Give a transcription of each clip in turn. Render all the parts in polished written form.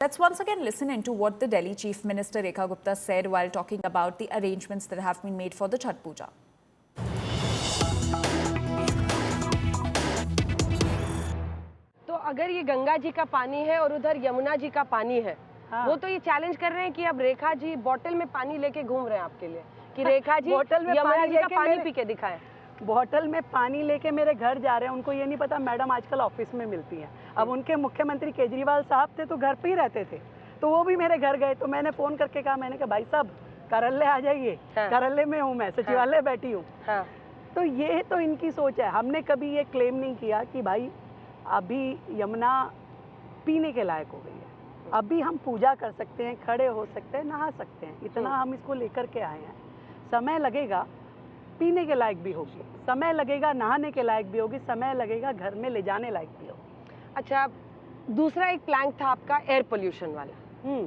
Let's once again listen into what the Delhi Chief Minister Rekha Gupta said while talking about the arrangements that have been made for the Chhath Puja. तो अगर ये गंगा जी का पानी है और उधर यमुना जी का पानी है, वो तो ये चैलेंज कर रहे हैं कि अब रेखा जी बोतल में पानी लेके घूम रहे हैं आपके लिए कि रेखा जी यमुना जी का पानी पी के दिखाएं। बोतल में पानी लेके मेरे घर जा रहे हैं, उनको ये नहीं पता मैडम आजकल ऑफिस में मिलती हैं। अब उनके मुख्यमंत्री केजरीवाल साहब थे तो घर पे ही रहते थे, तो वो भी मेरे घर गए, तो मैंने फ़ोन करके कहा, मैंने कहा भाई साहब करल्ले आ जाइए। हाँ। करल्ले में हूँ मैं, सचिवालय बैठी हूँ। हाँ। तो ये तो इनकी सोच है। हमने कभी ये क्लेम नहीं किया कि भाई अभी यमुना पीने के लायक हो गई है, अभी हम पूजा कर सकते हैं, खड़े हो सकते हैं, नहा सकते हैं, इतना हम इसको लेकर के आए हैं। समय लगेगा, पीने के लायक भी होगी, समय लगेगा, नहाने के लायक भी होगी, समय लगेगा, घर में ले जाने लायक भी होगी। अच्छा, दूसरा एक प्लान था आपका एयर पोल्यूशन वाला।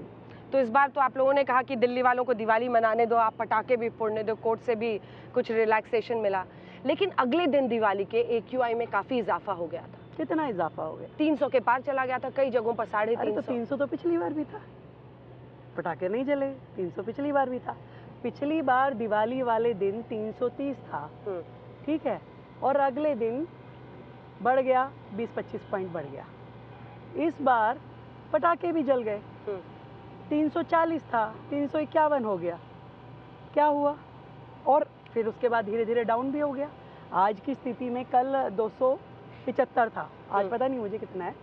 तो इस बार तो आप लोगों ने कहा कि दिल्ली वालों को दिवाली मनाने दो, आप पटाखे भी फोड़ने दो, कोर्ट से भी कुछ रिलैक्सेशन मिला, लेकिन अगले दिन दिवाली के AQI में काफ़ी इजाफा हो गया था। कितना इजाफा हो गया? 300 के पार चला गया था, कई जगहों पर 350। तो 300 तो पिछली बार भी था, पटाखे नहीं जले। 300 पिछली बार भी था। पिछली बार दिवाली वाले दिन 330 था, ठीक है, और अगले दिन बढ़ गया, 20-25 पॉइंट बढ़ गया। इस बार पटाखे भी जल गए, 340 था, 351 हो गया। क्या हुआ? और फिर उसके बाद धीरे धीरे डाउन भी हो गया। आज की स्थिति में कल 275 था, आज पता नहीं मुझे कितना है,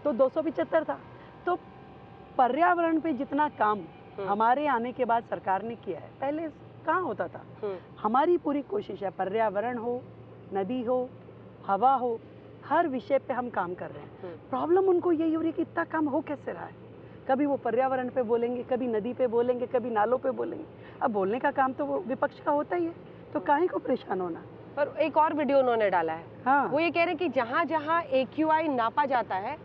तो 275 था। तो पर्यावरण पे जितना काम हमारे आने के बाद सरकार ने किया है, पहले कहाँ होता था। हमारी पूरी कोशिश है, पर्यावरण हो, नदी हो, हवा हो, हर विषय पे हम काम कर रहे हैं। प्रॉब्लम उनको यही हो रही है कि इतना काम हो कैसे रहा है। कभी वो पर्यावरण पे बोलेंगे, कभी नदी पे बोलेंगे, कभी नालों पे बोलेंगे। अब बोलने का काम तो वो विपक्ष का होता ही है, तो काहे को परेशान होना। पर एक और वीडियो उन्होंने डाला है। हाँ। वो ये कह रहे हैं कि जहाँ जहाँ AQI नापा जाता है,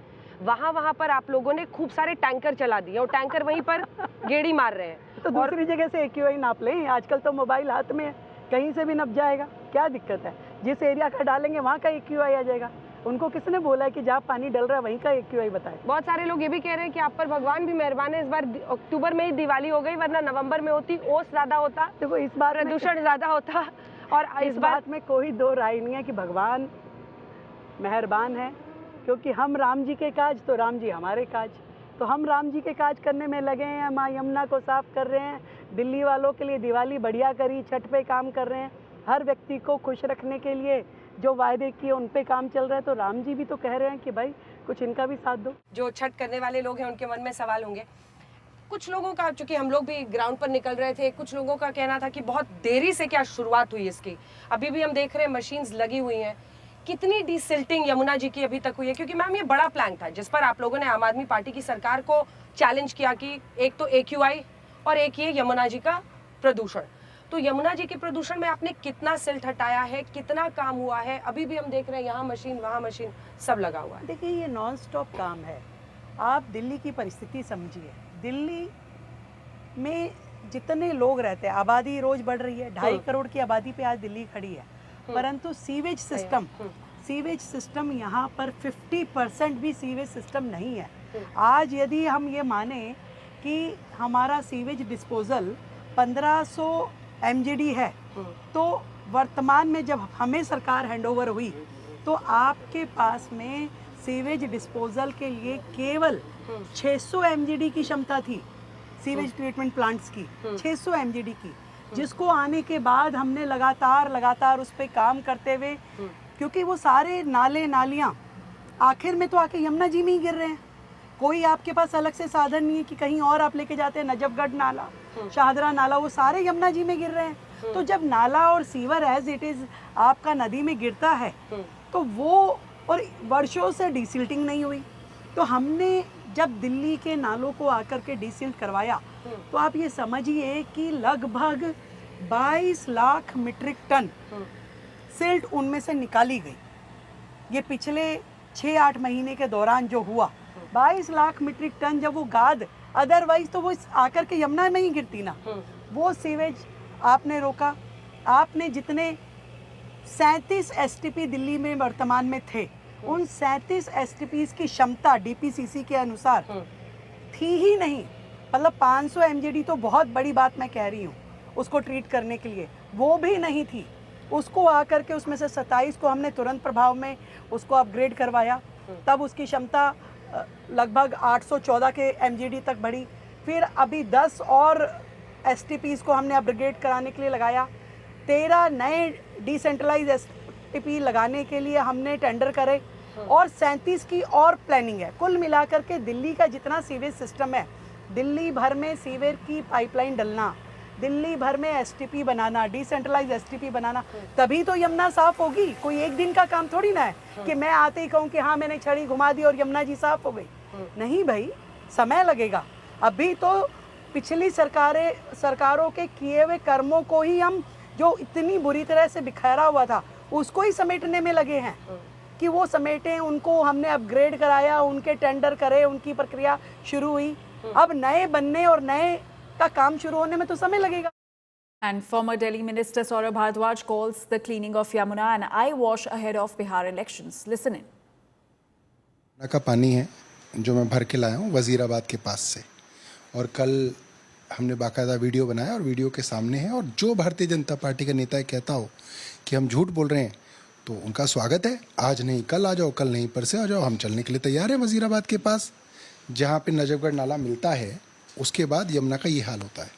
वहाँ पर आप लोगों ने खूब सारे टैंकर चला दिए और टैंकर वहीं पर गेड़ी मार रहे हैं। तो दूसरी जगह से AQI नाप लें, आजकल तो मोबाइल हाथ में है, कहीं से भी नप जाएगा, क्या दिक्कत है। जिस एरिया का डालेंगे वहाँ का AQI आ जाएगा। उनको किसने बोला है कि जहाँ पानी डल रहा है वहीं का AQI बताए। बहुत सारे लोग ये भी कह रहे हैं कि आप पर भगवान भी मेहरबान है, इस बार अक्टूबर में ही दिवाली हो गई, वरना नवंबर में होती, ओस ज्यादा होता, देखो इस बार प्रदूषण ज्यादा होता। और इस बात में कोई दो राय नहीं है कि भगवान मेहरबान है, क्योंकि हम राम जी के काज तो राम जी हमारे काज, तो हम राम जी के काज करने में लगे हैं। माँ यमुना को साफ कर रहे हैं, दिल्ली वालों के लिए दिवाली बढ़िया करी, छठ पे काम कर रहे हैं, हर व्यक्ति को खुश रखने के लिए जो वायदे किए उन पे काम चल रहा है। तो राम जी भी तो कह रहे हैं कि भाई कुछ इनका भी साथ दो। जो छठ करने वाले लोग हैं उनके मन में सवाल होंगे। कुछ लोगों का, चूंकि हम लोग भी ग्राउंड पर निकल रहे थे, कुछ लोगों का कहना था कि बहुत देरी से क्या शुरुआत हुई इसकी। अभी भी हम देख रहे हैं मशीन्स लगी हुई हैं। कितनी डिसिल्टिंग यमुना जी की अभी तक हुई है? क्योंकि मैम ये बड़ा प्लान था जिस पर आप लोगों ने आम आदमी पार्टी की सरकार को चैलेंज किया कि एक तो AQI और एक ये यमुना जी का प्रदूषण। तो यमुना जी के प्रदूषण में आपने कितना सिल्ट हटाया है, कितना काम हुआ है? अभी भी हम देख रहे हैं यहाँ मशीन वहाँ मशीन सब लगा हुआ है। देखिए ये नॉन स्टॉप काम है। आप दिल्ली की परिस्थिति समझिए, दिल्ली में जितने लोग रहते हैं, आबादी रोज बढ़ रही है, 2.5 करोड़ की आबादी पे आज दिल्ली खड़ी है, परंतु सीवेज सिस्टम यहाँ पर 50% भी सीवेज सिस्टम नहीं है। आज यदि हम ये माने कि हमारा सीवेज डिस्पोजल 1500 MGD है, तो वर्तमान में जब हमें सरकार हैंडओवर हुई तो आपके पास में सीवेज डिस्पोजल के लिए केवल 600 MGD की क्षमता थी, सीवेज ट्रीटमेंट प्लांट्स की 600 MGD की, जिसको आने के बाद हमने लगातार उस पर काम करते हुए, क्योंकि वो सारे नाले नालियाँ आखिर में तो आके यमुना जी में ही गिर रहे हैं। कोई आपके पास अलग से साधन नहीं है कि कहीं और आप लेके जाते हैं। नजफगढ़ नाला, शाहदरा नाला, वो सारे यमुना जी में गिर रहे हैं। तो जब नाला और सीवर एज इट इज आपका नदी में गिरता है तो वो, और वर्षों से डिसिल्टिंग नहीं हुई, तो हमने जब दिल्ली के नालों को आकर के डिसिल्ट करवाया तो आप ये समझिए कि लगभग 22 लाख मीट्रिक टन सिल्ट उनमें से निकाली गई। ये पिछले 6-8 महीने के दौरान जो हुआ, 22 लाख मीट्रिक टन जब वो गाद, अदरवाइज तो वो आकर के यमुना में ही गिरती ना। वो सीवेज आपने रोका। आपने जितने 37 STP दिल्ली में वर्तमान में थे, उन 37 STPs की क्षमता DPCC के अनुसार थी ही नहीं। मतलब 500 MGD तो बहुत बड़ी बात मैं कह रही हूँ उसको ट्रीट करने के लिए, वो भी नहीं थी। उसको आकर के उसमें से 27 को हमने तुरंत प्रभाव में उसको अपग्रेड करवाया, तब उसकी क्षमता लगभग 814 के MGD तक बढ़ी। फिर अभी 10 और STPs को हमने अपग्रेड कराने के लिए लगाया। 13 नए डिसेंट्रलाइज STP लगाने के लिए हमने टेंडर करे और 37 की और प्लानिंग है। कुल मिलाकर के दिल्ली का जितना सीवेज सिस्टम है, दिल्ली भर में सीवेज की पाइपलाइन डलना, दिल्ली भर में STP बनाना, डिसेंट्रलाइज STP बनाना, तभी तो यमुना साफ होगी। कोई एक दिन का काम थोड़ी ना है कि मैं आते ही कहूँ कि हाँ मैंने छड़ी घुमा दी और यमुना जी साफ हो गई। नहीं भाई, समय लगेगा। अभी तो पिछली सरकारों के किए हुए कर्मों को ही हम, जो इतनी बुरी तरह से बिखरा हुआ था, उसको ही समेटने में लगे हैं कि वो समेटें। उनको हमने अपग्रेड कराया, उनके टेंडर करे, उनकी प्रक्रिया शुरू हुई। अब नए बनने और नए का काम शुरू होने में तो समय लगेगा। And former Delhi Minister Saurabh Bhardwaj calls the cleaning of Yamuna an eye wash ahead of Bihar elections. Listen in. का पानी है जो मैं भर के लाया हूँ वजीराबाद के पास से, और कल हमने बाकायदा वीडियो बनाया और वीडियो के सामने है। और जो भारतीय जनता पार्टी का नेता कहता हो कि हम झूठ बोल रहे हैं तो उनका स्वागत है। आज नहीं कल आ जाओ, कल नहीं परसे आ जाओ, हम चलने के लिए तैयार हैं वजीराबाद के पास, जहाँ पे नजफगढ़ नाला मिलता है। उसके बाद यमुना का ये हाल होता है।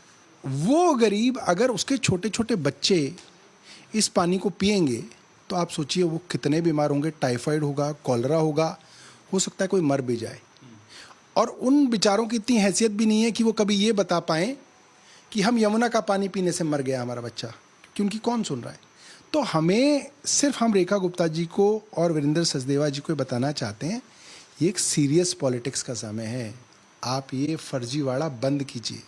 वो गरीब, अगर उसके छोटे छोटे बच्चे इस पानी को पिएंगे तो आप सोचिए वो कितने बीमार होंगे। टाइफाइड होगा, कॉलरा होगा, हो सकता है कोई मर भी जाए। और उन बेचारों की इतनी हैसियत भी नहीं है कि वो कभी ये बता पाएँ कि हम यमुना का पानी पीने से मर गया हमारा बच्चा, कि उनकी कौन सुन रहा है। तो हमें सिर्फ, हम रेखा गुप्ता जी को और वीरेंद्र सचदेवा जी को बताना चाहते हैं, ये एक सीरियस पॉलिटिक्स का समय है। आप ये फर्जीवाड़ा बंद कीजिए।